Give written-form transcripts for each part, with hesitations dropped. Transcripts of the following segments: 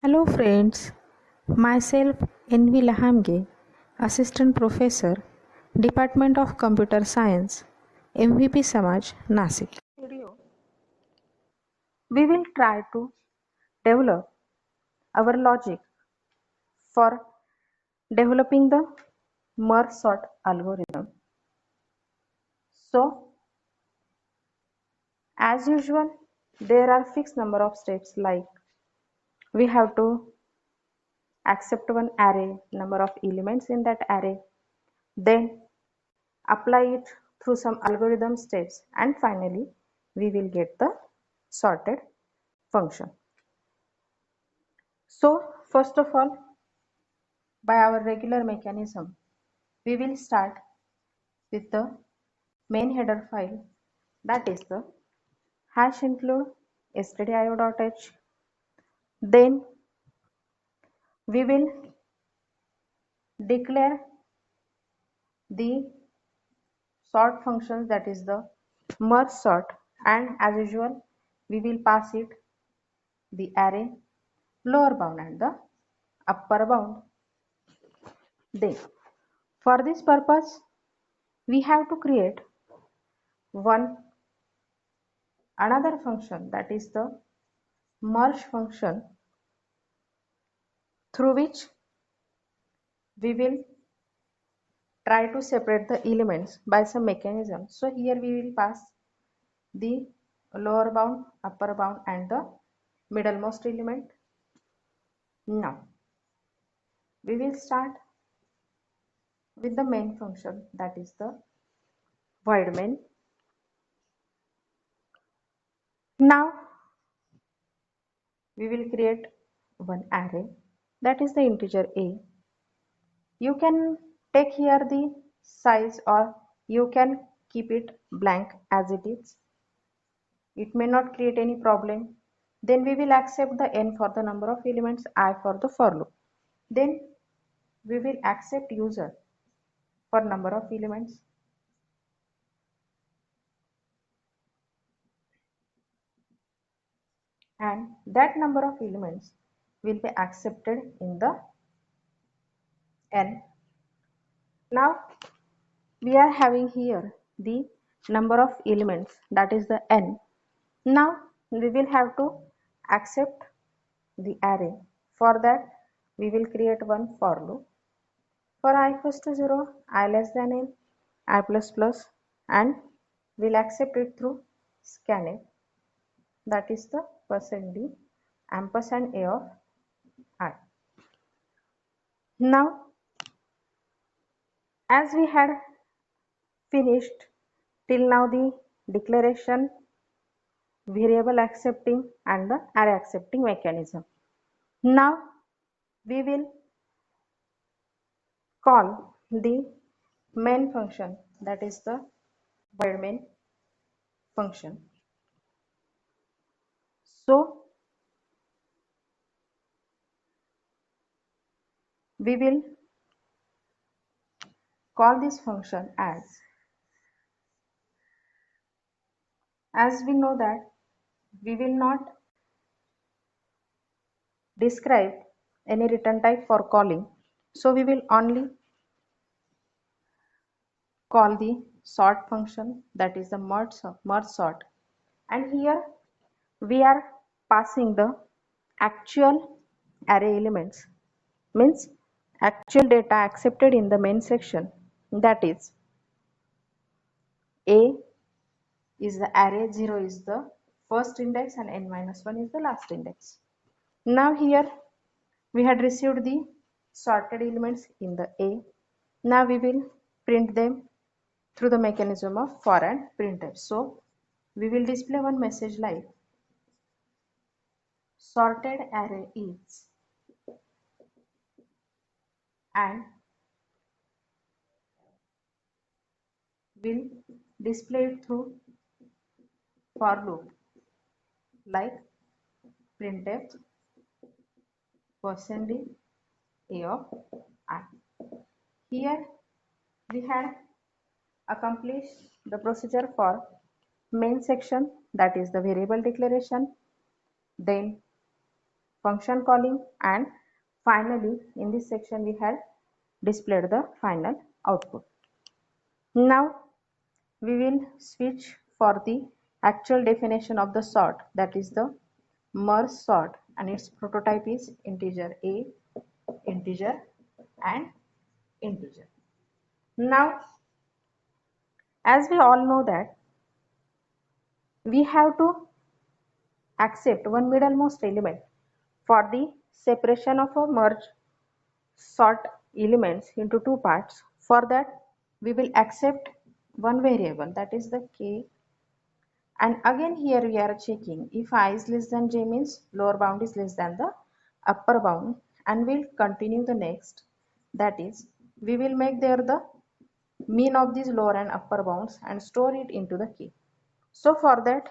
Hello friends, myself Envy Lahamge, Assistant Professor, Department of Computer Science, MVP Samaj, Nasik. Video. We will try to develop our logic for developing the merge sort algorithm. So, as usual, there are fixed number of steps like we have to accept one array, number of elements in that array, then apply it through some algorithm steps, and finally we will get the sorted function. So first of all, by our regular mechanism, we will start with the main header file, that is the hash include stdio.h. Then we will declare the sort functions, that is the merge sort, and as usual we will pass it the array lower bound and the upper bound. Then for this purpose we have to create one another function, that is the merge function, through which we will try to separate the elements by some mechanism. So here we will pass the lower bound, upper bound and the middlemost element. Now we will start with the main function, that is the void main. Now we will create one array, that is the integer a. You can take here the size or you can keep it blank as it is. It may not create any problem. Then we will accept the n for the number of elements, I for the for loop. Then we will accept user for number of elements. And that number of elements will be accepted in the n. Now we are having here the number of elements, that is the n. Now we will have to accept the array. For that we will create one for loop. For I equals to 0, I less than n, I plus plus, and we'll accept it through scanf, that is the %d ampersand a of I. Now as we had finished till now the declaration, variable accepting and the array accepting mechanism. Now we will call the main function, that is the void main function. So we will call this function as we know that we will not describe any return type for calling, so we will only call the sort function, that is the merge sort, and here we are passing the actual array elements, means actual data accepted in the main section, that is a is the array, 0 is the first index and n minus 1 is the last index. Now here we had received the sorted elements in the A. Now we will print them through the mechanism of for and printf. So we will display one message like sorted array is, and will display it through for loop like printf %d a of I. Here we had accomplished the procedure for main section, that is the variable declaration, then function calling, and finally in this section we had displayed the final output. Now we will switch for the actual definition of the sort, that is the merge sort, and its prototype is integer a, integer and integer. Now as we all know that we have to accept one middlemost element for the separation of a merge sort elements into two parts. For that we will accept one variable, that is the k, and again here we are checking if I is less than j means lower bound is less than the upper bound, and we'll continue the next, that is we will make there the mean of these lower and upper bounds and store it into the k. So for that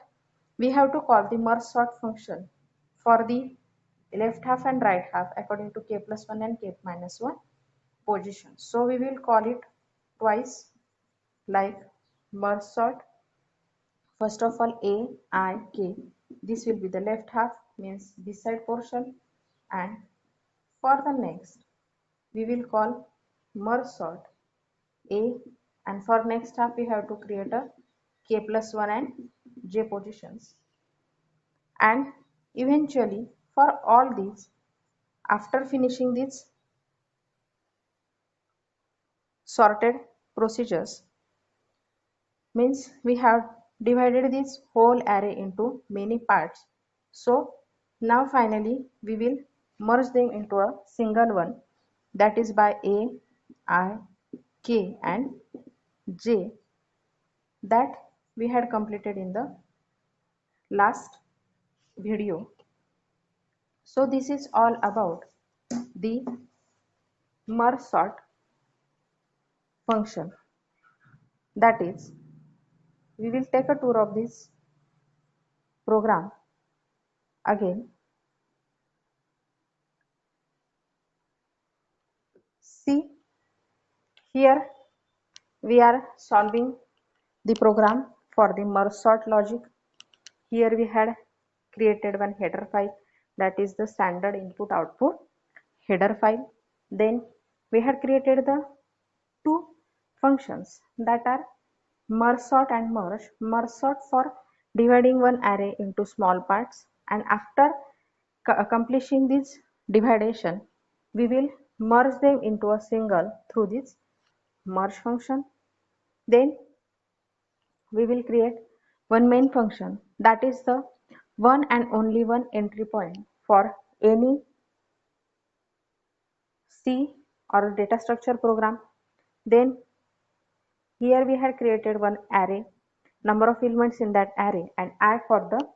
we have to call the merge sort function for the left half and right half according to k plus 1 and k minus 1 position. So we will call it twice, like merge sort. First of all, a, I, k. This will be the left half, means this side portion, and for the next we will call merge sort a, and for next half we have to create a k plus 1 and j positions, and eventually for all these, after finishing these sorted procedures, means we have divided this whole array into many parts. So now finally we will merge them into a single one, that is by a, I, k and j, that we had completed in the last video. So this is all about the merge sort function. That is, we will take a tour of this program again. See, here we are solving the program for the merge sort logic. Here we had created one header file, that is the standard input output header file. Then we had created the two functions, that are merge sort and merge. Merge sort for dividing one array into small parts, and after accomplishing this division we will merge them into a single through this merge function. Then we will create one main function, that is the one and only one entry point for any C or data structure program. Then here we had created one array, number of elements in that array, and add for the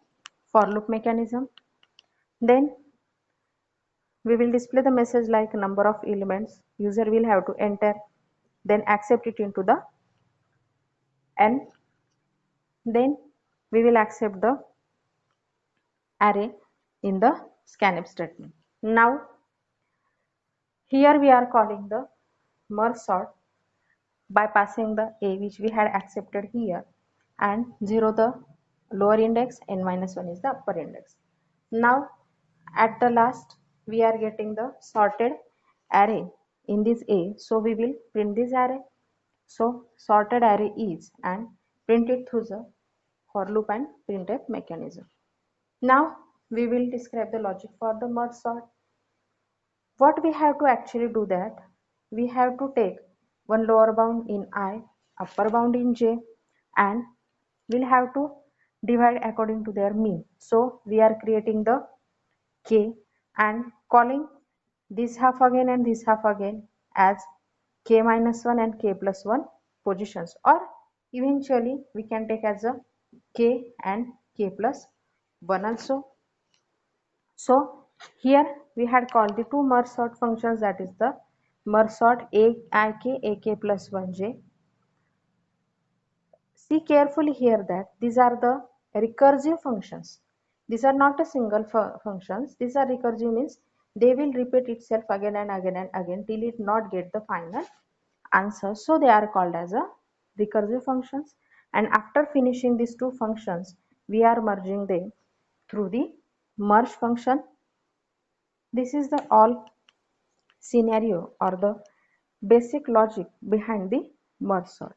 for loop mechanism. Then we will display the message like number of elements user will have to enter, then accept it into the n. Then we will accept the array in the scanf statement. Now here we are calling the merge sort by passing the a which we had accepted here, and 0 the lower index, n minus 1 is the upper index. Now at the last we are getting the sorted array in this a, so we will print this array. So sorted array is, and print it through the for loop and printf mechanism. Now we will describe the logic for the merge sort. What we have to actually do, that we have to take one lower bound in I, upper bound in j, and we'll have to divide according to their mean. So we are creating the k and calling this half again and this half again as k minus 1 and k plus 1 positions, or eventually we can take as a k and k plus 1 also. So here we had called the two merge sort functions, that is the merge sort ak plus 1j. See carefully here that these are the recursive functions. These are not a single functions. These are recursive, means they will repeat itself again and again and again till it not get the final answer. So they are called as a recursive functions. And after finishing these two functions, we are merging them through the merge function. This is the all scenario or the basic logic behind the merge sort.